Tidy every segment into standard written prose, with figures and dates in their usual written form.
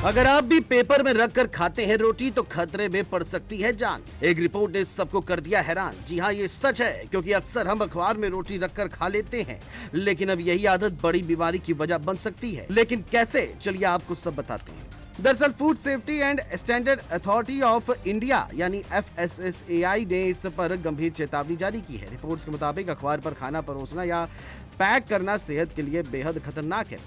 अगर आप भी पेपर में रखकर खाते हैं रोटी तो खतरे में पड़ सकती है जान। एक रिपोर्ट ने सबको कर दिया हैरान। जी हाँ, ये सच है, क्योंकि अक्सर हम अखबार में रोटी रखकर खा लेते हैं, लेकिन अब यही आदत बड़ी बीमारी की वजह बन सकती है। लेकिन कैसे, चलिए आपको सब बताते हैं। दरअसल food safety and standard authority of India यानी FSSAI ने इस पर गंभीर चेतावनी जारी की है। रिपोर्ट्स के मुताबिक अखबार पर खाना परोसना या पैक करना सेहत के लिए बेहद खतरनाक है।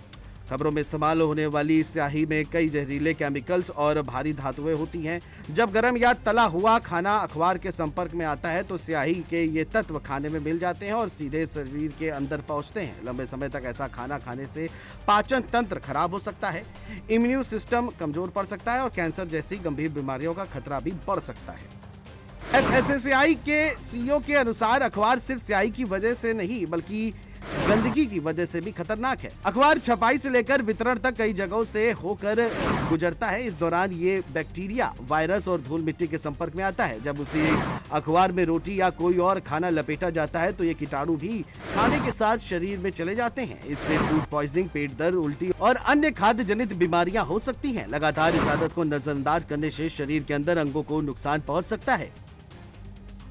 खबरों में इस्तेमाल होने वाली स्याही में कई जहरीले केमिकल्स और भारी धातुएं होती हैं। जब गर्म या तला हुआ खाना अखबार के संपर्क में आता है तो स्याही के ये तत्व खाने में मिल जाते हैं और सीधे शरीर के अंदर पहुंचते हैं। लंबे समय तक ऐसा खाना खाने से पाचन तंत्र खराब हो सकता है, इम्यून सिस्टम कमजोर पड़ सकता है और कैंसर जैसी गंभीर बीमारियों का खतरा भी बढ़ सकता है। FSSAI के CEO के अनुसार अखबार सिर्फ स्याही की वजह से नहीं बल्कि गंदगी की वजह से भी खतरनाक है। अखबार छपाई से लेकर वितरण तक कई जगहों से होकर गुजरता है। इस दौरान ये बैक्टीरिया, वायरस और धूल मिट्टी के संपर्क में आता है। जब उसी अखबार में रोटी या कोई और खाना लपेटा जाता है तो ये कीटाणु भी खाने के साथ शरीर में चले जाते हैं। इससे फूड पॉइजनिंग, पेट दर्द, उल्टी और अन्य खाद्य जनित बीमारियां हो सकती हैं। लगातार इस आदत को नजरअंदाज करने से शरीर के अंदर अंगों को नुकसान पहुंच सकता है।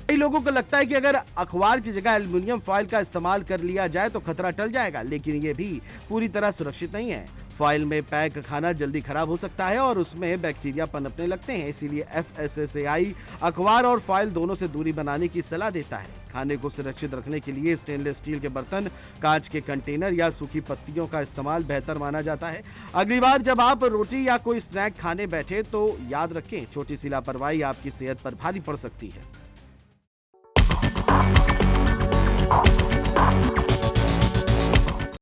कई लोगों को लगता है कि अगर अखबार की जगह एल्युमिनियम फॉइल का इस्तेमाल कर लिया जाए तो खतरा टल जाएगा, लेकिन ये भी पूरी तरह सुरक्षित नहीं है। फॉइल में पैक खाना जल्दी खराब हो सकता है और उसमें बैक्टीरिया पनपने लगते हैं। इसीलिए FSSAI अखबार और फॉइल दोनों से दूरी बनाने की सलाह देता है। खाने को सुरक्षित रखने के लिए स्टेनलेस स्टील के बर्तन, कांच के कंटेनर या सूखी पत्तियों का इस्तेमाल बेहतर माना जाता है। अगली बार जब आप रोटी या कोई स्नैक खाने बैठे तो याद रखें, छोटी सी लापरवाही आपकी सेहत पर भारी पड़ सकती है।